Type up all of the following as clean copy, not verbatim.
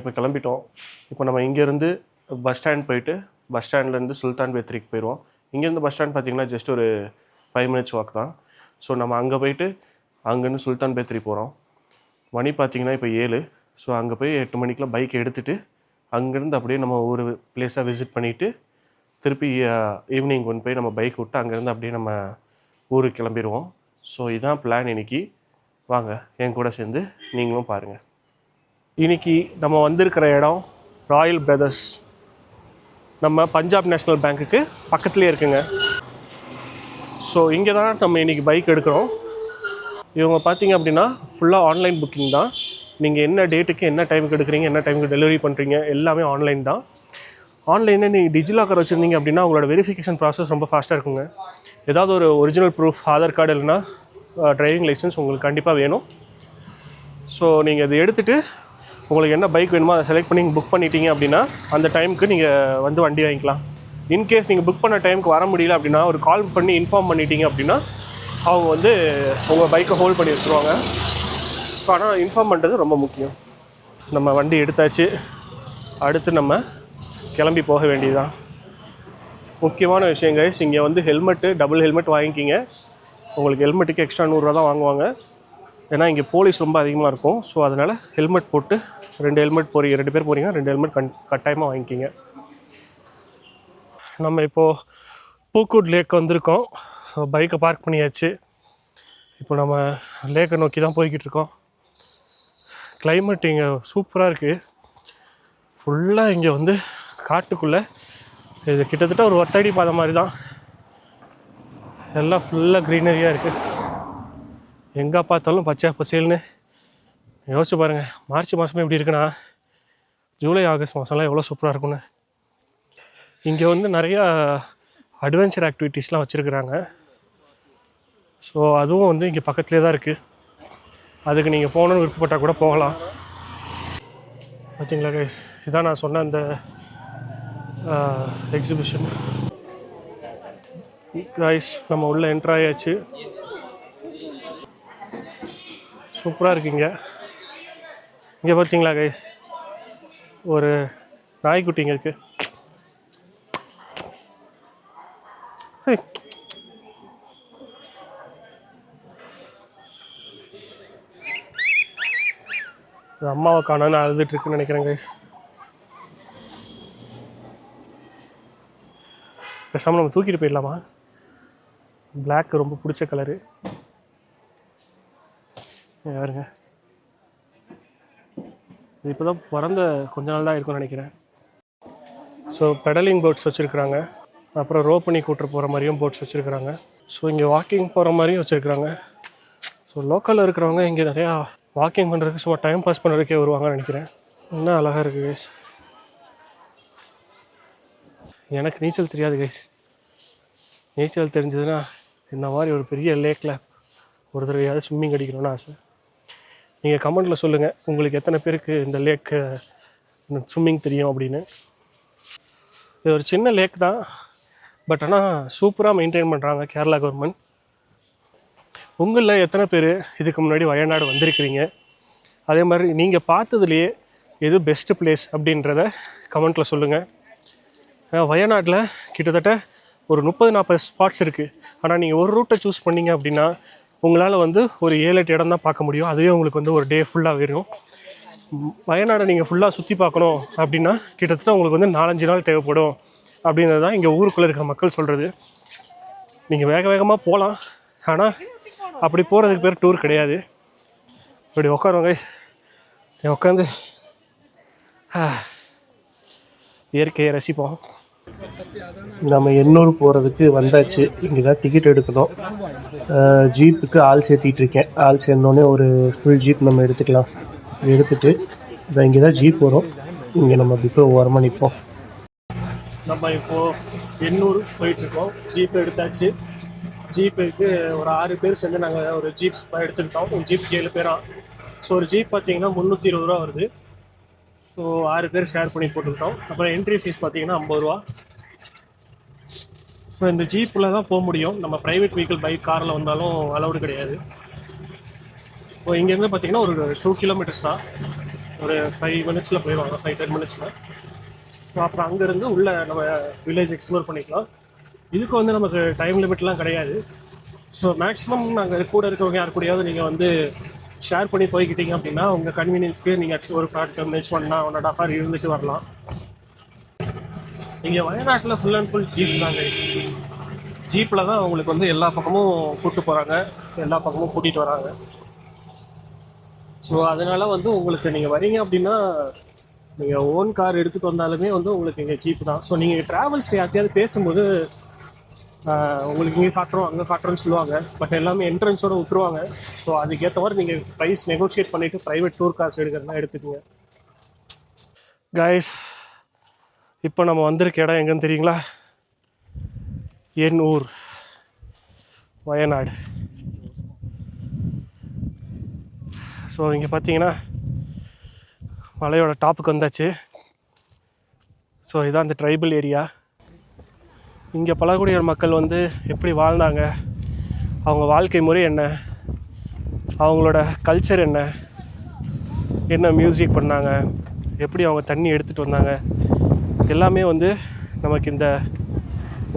இப்போ கிளம்பிட்டோம். இப்போ நம்ம இங்கேருந்து பஸ் ஸ்டாண்ட் போயிட்டு பஸ் ஸ்டாண்ட்லேருந்து சுல்தான் பேத்ரிக்கு போயிடுவோம். இங்கேருந்து பஸ் ஸ்டாண்ட் பார்த்திங்கன்னா ஜஸ்ட் ஒரு 5 மினிட்ஸ் வாக் தான். ஸோ நம்ம அங்கே போயிட்டு அங்கேருந்து சுல்தான் பேத்ரி போகிறோம். மணி பார்த்திங்கன்னா இப்போ 7. ஸோ அங்கே போய் 8 மணிக்கெலாம் பைக் எடுத்துகிட்டு அங்கேருந்து அப்படியே நம்ம ஒரு பிளேஸாக விசிட் பண்ணிவிட்டு திருப்பி ஈவினிங் கொண்டு போய் நம்ம பைக் விட்டு அங்கேருந்து அப்படியே நம்ம ஊருக்கு கிளம்பிடுவோம். ஸோ இதுதான் பிளான் இன்றைக்கி. வாங்க என் கூட சேர்ந்து நீங்களும் பாருங்கள். இன்றைக்கி நம்ம வந்திருக்கிற இடம் ராயல் பிரதர்ஸ். நம்ம பஞ்சாப் நேஷ்னல் பேங்க்குக்கு பக்கத்துலேயே இருக்குங்க. ஸோ இங்கே தான் நம்ம இன்றைக்கி பைக் எடுக்கிறோம். இவங்க பார்த்திங்க அப்படின்னா ஃபுல்லாக ஆன்லைன் புக்கிங் தான். நீங்கள் என்ன டேட்டுக்கு என்ன டைமுக்கு எடுக்கிறீங்க, என்ன டைமுக்கு டெலிவரி பண்ணுறீங்க எல்லாமே ஆன்லைன் தான். ஆன்லைனில் நீங்கள் டிஜிலாக்கர் வச்சுருந்தீங்க அப்படின்னா உங்களோட வெரிஃபிகேஷன் ப்ராசஸ் ரொம்ப ஃபாஸ்ட்டாக இருக்குங்க. ஏதாவது ஒரு ஒரிஜினல் ப்ரூஃப், ஆதார் கார்டு இல்லைனா டிரைவிங் லைசன்ஸ் உங்களுக்கு கண்டிப்பாக வேணும். ஸோ நீங்கள் இதை எடுத்துகிட்டு உங்களுக்கு என்ன பைக் வேணுமோ அதை செலக்ட் பண்ணி புக் பண்ணிட்டீங்க அப்படின்னா அந்த டைமுக்கு நீங்கள் வந்து வண்டி வாங்கிக்கலாம். இன்கேஸ் நீங்கள் புக் பண்ண டைமுக்கு வர முடியல அப்படின்னா ஒரு கால் பண்ணி இன்ஃபார்ம் பண்ணிட்டீங்க அப்படின்னா அவங்க வந்து உங்கள் பைக்கை ஹோல்ட் பண்ணி வச்சுருவாங்க. ஸோ ஆனால் இன்ஃபார்ம் பண்ணுறது ரொம்ப முக்கியம். நம்ம வண்டி எடுத்தாச்சு, அடுத்து நம்ம கிளம்பி போக வேண்டியதுதான். முக்கியமான விஷயம் கைஸ், இங்கே வந்து டபுள் ஹெல்மெட் வாங்கிக்கிங்க. உங்களுக்கு ஹெல்மெட்டுக்கு எக்ஸ்ட்ரா 100 ரூபா தான் வாங்குவாங்க. ஏன்னா இங்கே போலீஸ் ரொம்ப அதிகமாக இருக்கும். ஸோ அதனால் ஹெல்மெட் போட்டு 2 ஹெல்மெட் போகிறீங்க, 2 பேர் போகிறீங்க, 2 ஹெல்மெட் கட்டாயமாக வாங்கிக்கிங்க. நம்ம இப்போது பூக்கூட் லேக் வந்திருக்கோம். ஸோ பைக்கை பார்க் பண்ணியாச்சு. இப்போ நம்ம லேக்கை நோக்கி தான் போய்கிட்டு இருக்கோம். கிளைமேட் இங்கே சூப்பராக இருக்குது. ஃபுல்லாக இங்கே வந்து காட்டுக்குள்ளே இது கிட்டத்தட்ட ஒரு ஒத்தடி பாதை மாதிரி தான். எல்லாம் ஃபுல்லாக க்ரீனரியாக இருக்குது. எங்கே பார்த்தாலும் பச்சை பசேல்னு. யோசிச்சு பாருங்கள், மார்ச் மாதமே எப்படி இருக்குன்னா ஜூலை ஆகஸ்ட் மாதம்லாம் எவ்வளோ சூப்பராக இருக்குன்னு. இங்கே வந்து நிறையா அட்வென்ச்சர் ஆக்டிவிட்டீஸ்லாம் வச்சுருக்குறாங்க. ஸோ அதுவும் வந்து இங்கே பக்கத்துலேயே தான் இருக்குது. அதுக்கு நீங்கள் போகணுன்னு விருப்பப்பட்டால் கூட போகலாம். பார்த்தீங்களா கைஸ், இதான் நான் சொன்ன அந்த எக்ஸிபிஷன். கைஸ் நம்ம உள்ளே என்ட்ரு ஆயாச்சு. சூப்பராக இருக்குங்க. இங்கே பார்த்தீங்களா கைஸ், ஒரு நாய்க்குட்டிங்க இருக்குது. அம்மாவை காணோன்னு அழுதுட்டுருக்குன்னு நினைக்கிறேன் கைஸ். பேசாமல் நம்ம தூக்கிட்டு போயிடலாமா? பிளாக் ரொம்ப பிடிச்ச கலரு. யாருங்க இது இப்போ தான் பிறந்த கொஞ்ச நாள் தான் இருக்கும்னு நினைக்கிறேன். ஸோ பெடலிங் போட்ஸ் வச்சுருக்குறாங்க. அப்புறம் ரோ பண்ணி கூட்டுற போகிற மாதிரியும் போட்ஸ் வச்சுருக்குறாங்க. ஸோ இங்கே வாக்கிங் போகிற மாதிரியும் வச்சுருக்குறாங்க. ஸோ லோக்கலில் இருக்கிறவங்க இங்கே நிறையா வாக்கிங் பண்ணுறதுக்கு சும்மா டைம் பாஸ் பண்ணுறதுக்கே வருவாங்கன்னு நினைக்கிறேன். இன்னும் அழகாக இருக்குது கைஸ். எனக்கு நீச்சல் தெரியாது கைஸ். நீச்சல் தெரிஞ்சதுன்னா இந்த மாதிரி ஒரு பெரிய லேக்கில் ஒரு தடவையாவது ஸ்விம்மிங் அடிக்கணும்னு ஆசை. நீங்கள் கமெண்டில் சொல்லுங்கள் உங்களுக்கு எத்தனை பேருக்கு இந்த லேக்கு ஸ்விம்மிங் தெரியும் அப்படின்னு. இது ஒரு சின்ன லேக் தான், பட் ஆனால் சூப்பராக மெயின்டைன் பண்ணுறாங்க கேரளா கவர்மெண்ட். உங்களில் எத்தனை பேர் இதுக்கு முன்னாடி வயநாடு வந்திருக்கிறீங்க? அதே மாதிரி நீங்கள் பார்த்ததுலையே எது பெஸ்ட்டு பிளேஸ் அப்படின்றத கமெண்ட்டில் சொல்லுங்கள். வயநாட்டில் கிட்டத்தட்ட ஒரு 30-40 ஸ்பாட்ஸ் இருக்குது. ஆனால் நீங்கள் ஒரு ரூட்டை சூஸ் பண்ணிங்க அப்படின்னா உங்களால் வந்து ஒரு 7-8 இடம் தான் பார்க்க முடியும். அதுவே உங்களுக்கு வந்து ஒரு டே ஃபுல்லாக வரும். வயநாடை நீங்கள் ஃபுல்லாக சுற்றி பார்க்கணும் அப்படின்னா கிட்டத்தட்ட உங்களுக்கு வந்து 4-5 நாள் தேவைப்படும் அப்படின்றது தான் இங்கே ஊருக்குள்ளே இருக்கிற மக்கள் சொல்கிறது. நீங்கள் வேகமாக போகலாம், ஆனால் அப்படி போகிறதுக்கு பேர் டூர் கிடையாது. இப்படி உட்காருவாங்க, உட்காந்து இயற்கையை ரசிப்போம். நம்ம எண்ணூர் போகிறதுக்கு வந்தாச்சு. இங்கே தான் டிக்கெட் எடுக்கணும். ஜீப்புக்கு ஆள் சேர்த்திட்டு இருக்கேன். ஆள் சேர்ந்தோடனே ஒரு ஃபுல் ஜீப் நம்ம எடுத்துக்கலாம். எடுத்துகிட்டு இங்கே தான் ஜீப் வரும். இங்கே நம்ம இப்போ ஓரமாக நிற்போம். நம்ம இப்போது எண்ணூர் போயிட்டுருக்கோம். ஜீப் எடுத்தாச்சு. ஜீப்புக்கு ஒரு 6 பேர் சேர்ந்து நாங்கள் ஒரு ஜீப் எடுத்துக்கிட்டோம். ஒரு ஜீப்புக்கு 7 பேரா. ஸோ ஒரு ஜீப் பார்த்தீங்கன்னா 320 ரூபா வருது. ஸோ 6 பேர் ஷேர் பண்ணி போட்டுக்கிட்டோம். அப்புறம் என்ட்ரி ஃபீஸ் பார்த்தீங்கன்னா 50 ரூபா. ஸோ இந்த ஜீப்பில் தான் போக முடியும். நம்ம ப்ரைவேட் வெஹிக்கிள் பைக் காரில் வந்தாலும் அலௌடு கிடையாது. இப்போ இங்கேருந்து பார்த்தீங்கன்னா ஒரு 2 கிலோமீட்டர்ஸ் தான். ஒரு 5 மினிட்ஸில் போயிடுவாங்க, 5-10 மினிட்ஸில். ஸோ அப்புறம் அங்கேருந்து உள்ளே நம்ம வில்லேஜ் எக்ஸ்ப்ளோர் பண்ணிக்கலாம். இதுக்கு வந்து நமக்கு டைம் லிமிட்லாம் கிடையாது. ஸோ மேக்ஸிமம் நாங்கள் கூட இருக்கிறவங்க யார் கூடயாவது நீங்கள் வந்து ஷேர் பண்ணி போய்கிட்டீங்க அப்படின்னா உங்கள் கன்வீனியன்ஸ்க்கு நீங்கள் ஒரு 40 மினிட்ஸ் 1.5 hour இருந்துட்டு வரலாம். இங்கே வயநாட்டில் ஃபுல் அண்ட் ஃபுல் ஜீப் தாங்க. ஜீப்பில் தான் உங்களுக்கு வந்து எல்லா பக்கமும் கூப்பிட்டு போகிறாங்க, எல்லா பக்கமும் கூட்டிகிட்டு வராங்க. ஸோ அதனால் வந்து உங்களுக்கு நீங்கள் வரீங்க அப்படின்னா நீங்கள் ஓன் கார் எடுத்துகிட்டு வந்தாலுமே வந்து உங்களுக்கு இங்கே ஜீப் தான். ஸோ நீங்கள் ட்ராவல்ஸ்ட்டு யார்ட்டையாவது பேசும்போது உங்களுக்கு இங்கே காட்டுறோம் அங்கே காட்டுறோன்னு சொல்லுவாங்க, பட் எல்லாமே என்ட்ரன்ஸோடு விட்டுருவாங்க. ஸோ அதுக்கேற்ற மாதிரி நீங்கள் ப்ரைஸ் நெகோஷியேட் பண்ணிவிட்டு ப்ரைவேட் டூர் கார்ஸ் எடுக்கிறதுனா எடுத்துக்கோங்க. கைஸ், இப்போ நம்ம வந்திருக்க இடம் எங்கன்னு தெரியுங்களா? என் ஊர் வயநாடு. ஸோ இங்கே பார்த்தீங்கன்னா மலையோட டாப்புக்கு வந்தாச்சு. ஸோ இதுதான் அந்த ட்ரைபல் ஏரியா. இங்கே பழங்குடியினர் மக்கள் வந்து எப்படி வாழ்ந்தாங்க, அவங்க வாழ்க்கை முறை என்ன, அவங்களோட கல்ச்சர் என்ன, என்ன மியூசிக் பண்ணாங்க, எப்படி அவங்க தண்ணி எடுத்துகிட்டு வந்தாங்க, எல்லாமே வந்து நமக்கு இந்த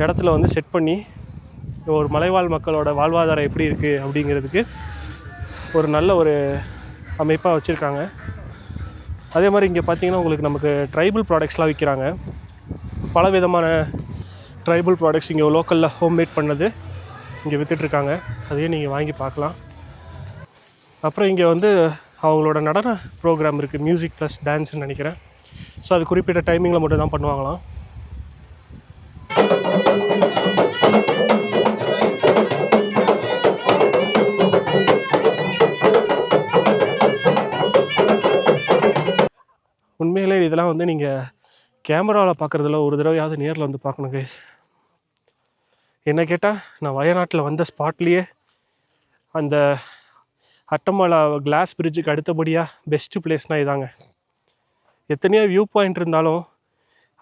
இடத்துல வந்து செட் பண்ணி ஒரு மலைவாழ் மக்களோட வாழ்வாதாரம் எப்படி இருக்குது அப்படிங்கிறதுக்கு ஒரு நல்ல ஒரு அமைப்பாக வச்சுருக்காங்க. அதே மாதிரி இங்கே பார்த்திங்கன்னா உங்களுக்கு நமக்கு ட்ரைபல் ப்ராடக்ட்ஸ்லாம் விற்கிறாங்க. பல விதமான ட்ரைபல் ப்ராடக்ட்ஸ் இங்கே லோக்கலில் ஹோம்மேட் பண்ணது இங்கே விற்றுட்ருக்காங்க. அதையும் நீங்கள் வாங்கி பார்க்கலாம். அப்புறம் இங்கே வந்து அவங்களோட நடன ப்ரோக்ராம் இருக்குது, மியூசிக் ப்ளஸ் டான்ஸ்ன்னு நினைக்கிறேன். ஸோ அது குறிப்பிட்ட டைமிங்கில் மட்டும் தான் பண்ணுவாங்களாம். உண்மையிலே இதெல்லாம் வந்து நீங்கள் கேமராவில் பார்க்குறதுல ஒரு தடவையாவது நேரில் வந்து பார்க்கணும் கைஸ். என்ன கேட்டால் நான் வயநாட்டில் வந்த ஸ்பாட்லேயே அந்த அட்டமலா கிளாஸ் பிரிட்ஜுக்கு அடுத்தபடியாக பெஸ்ட்டு பிளேஸ்னால் இதாங்க. எத்தனையோ வியூ பாயிண்ட் இருந்தாலும்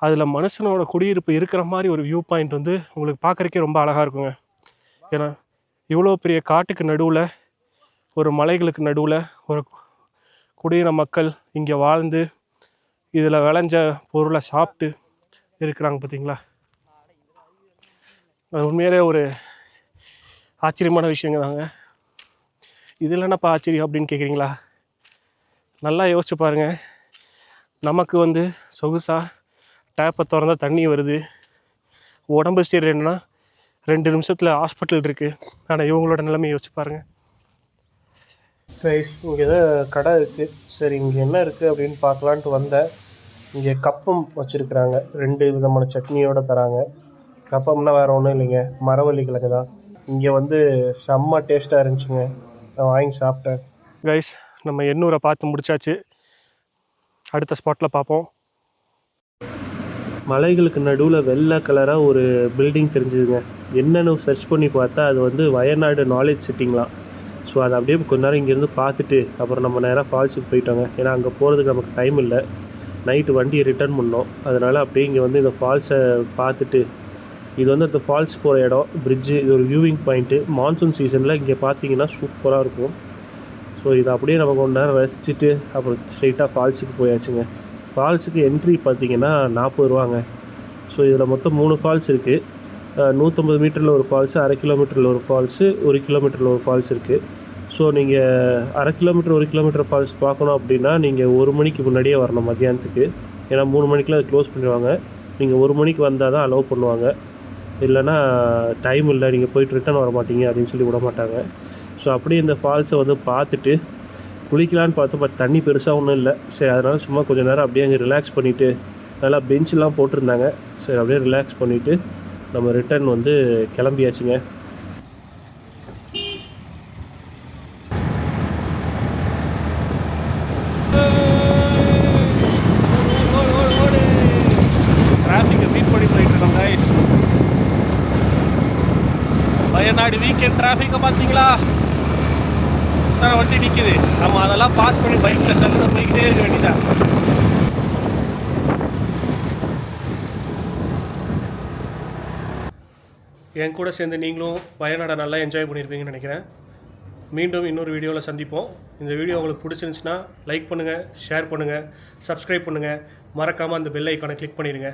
அதில் மனுஷனோட குடியிருப்பு இருக்கிற மாதிரி ஒரு வியூ பாயிண்ட் வந்து உங்களுக்கு பார்க்குறக்கே ரொம்ப அழகாக இருக்குங்க. ஏன்னா இவ்வளோ பெரிய காட்டுக்கு நடுவில், ஒரு மலைகளுக்கு நடுவில் ஒரு குடியின மக்கள் இங்கே வாழ்ந்து இதில் விளைஞ்ச பொருளை சாப்பிட்டு இருக்கிறாங்க பார்த்தீங்களா? அது உண்மையிலே ஒரு ஆச்சரியமான விஷயங்க தாங்க. இதில் என்னப்பா ஆச்சரியம் அப்படின்னு கேட்குறீங்களா? நல்லா யோசிச்சு பாருங்கள். நமக்கு வந்து சொகுசாக டேப்பை திறந்தா தண்ணி வருது, உடம்பு சரியில்லைன்னா 2 நிமிஷத்தில் ஹாஸ்பிட்டல் இருக்குது. ஆனால் இவங்களோட நிலைமையை யோசிச்சு பாருங்கள். ரைஸ் இங்கே ஏதோ கடை இருக்குது. சரி இங்கே என்ன இருக்குது அப்படின்னு பார்க்கலான்ட்டு வந்தேன். இங்கே கப்பம் வச்சுருக்குறாங்க, 2 விதமான சட்னியோடு தராங்க. கப்பம்னா வேறு ஒன்றும் இல்லைங்க, மரவள்ளி கிழங்கு தான். இங்கே வந்து செம்ம டேஸ்ட்டாக இருந்துச்சுங்க, நான் வாங்கி சாப்பிட்டேன். கைஸ், நம்ம எண்ணூரை பார்த்து முடிச்சாச்சு. அடுத்த ஸ்பாட்டில் பார்ப்போம். மலைகளுக்கு நடுவில் வெள்ளை கலராக ஒரு பில்டிங் தெரிஞ்சுதுங்க. என்னென்னு சர்ச் பண்ணி பார்த்தா அது வந்து வயநாடு நாலேஜ் சிட்டிங்களாம். ஸோ அதை அப்படியே கொஞ்ச நேரம் இங்கேருந்து பார்த்துட்டு அப்புறம் நம்ம நேராக ஃபால்ஸுக்கு போயிட்டோங்க. ஏன்னா அங்கே போகிறதுக்கு நமக்கு டைம் இல்லை, நைட்டு வண்டியை ரிட்டர்ன் பண்ணோம். அதனால் அப்படியே இங்கே வந்து இந்த ஃபால்ஸை பார்த்துட்டு, இது வந்து அந்த ஃபால்ஸ் போகிற இடம், பிரிட்ஜு, இது ஒரு வியூவிங் பாயிண்ட்டு. மான்சூன் சீசனில் இங்கே பார்த்தீங்கன்னா சூப்பராக இருக்கும். ஸோ இதை அப்படியே நம்ம கொஞ்ச நேரம் ரசிச்சுட்டு அப்புறம் ஸ்ட்ரெயிட்டாக ஃபால்ஸுக்கு போயாச்சுங்க. ஃபால்ஸுக்கு என்ட்ரி பார்த்தீங்கன்னா 40 ரூபாங்க. ஸோ இதில் மொத்தம் 3 ஃபால்ஸ் இருக்குது. 150 மீட்டரில் ஒரு ஃபால்ஸு, 1/2 கிலோமீட்டரில் ஒரு ஃபால்ஸு, 1 கிலோமீட்டரில் ஒரு ஃபால்ஸ் இருக்குது. ஸோ நீங்கள் 1/2 கிலோமீட்டர் 1 கிலோமீட்டர் ஃபால்ஸ் பார்க்கணும் அப்படின்னா நீங்கள் 1 மணிக்கு முன்னாடியே வரணும் மத்தியானத்துக்கு. ஏன்னா 3 மணிக்கெலாம் அது க்ளோஸ் பண்ணிடுவாங்க. நீங்கள் 1 மணிக்கு வந்தால் தான் அலோவ் பண்ணுவாங்க, இல்லைனா டைம் இல்லை நீங்கள் போய்ட்டு ரிட்டர்ன் வர மாட்டீங்க அப்படின்னு சொல்லி விட மாட்டாங்க. ஸோ அப்படியே இந்த ஃபால்ஸை வந்து பார்த்துட்டு குளிக்கலான்னு பார்த்தோம். பட் தண்ணி பெருசாக ஒன்றும் இல்லை. சரி அதனால் சும்மா கொஞ்சம் நேரம் அப்படியே அங்கே ரிலாக்ஸ் பண்ணிவிட்டு, நல்லா பெஞ்செலாம் போட்டிருந்தாங்க. சரி அப்படியே ரிலாக்ஸ் பண்ணிவிட்டு நம்ம ரிட்டர்ன் வந்து கிளம்பியாச்சுங்க. டிராஃபிக்கை மீட் பண்ணி போயிட்டுருக்கோம் கைஸ். வயநாடு வீக்கெண்ட் டிராஃபிக்கை பார்த்தீங்களா? வண்டி நிற்கிது, நம்ம அதெல்லாம் பாஸ் பண்ணி பைக்கில் செல்ல போய்கிட்டே இருக்க வேண்டியதான். என் கூட சேர்ந்து நீங்களும் வயநாடை நல்லா என்ஜாய் பண்ணியிருப்பீங்கன்னு நினைக்கிறேன். மீண்டும் இன்னொரு வீடியோவில் சந்திப்போம். இந்த வீடியோ உங்களுக்கு பிடிச்சிருந்துச்சுன்னா லைக் பண்ணுங்கள், ஷேர் பண்ணுங்கள், சப்ஸ்கிரைப் பண்ணுங்கள். மறக்காமல் அந்த பெல் ஐக்கானை கிளிக் பண்ணிடுங்க.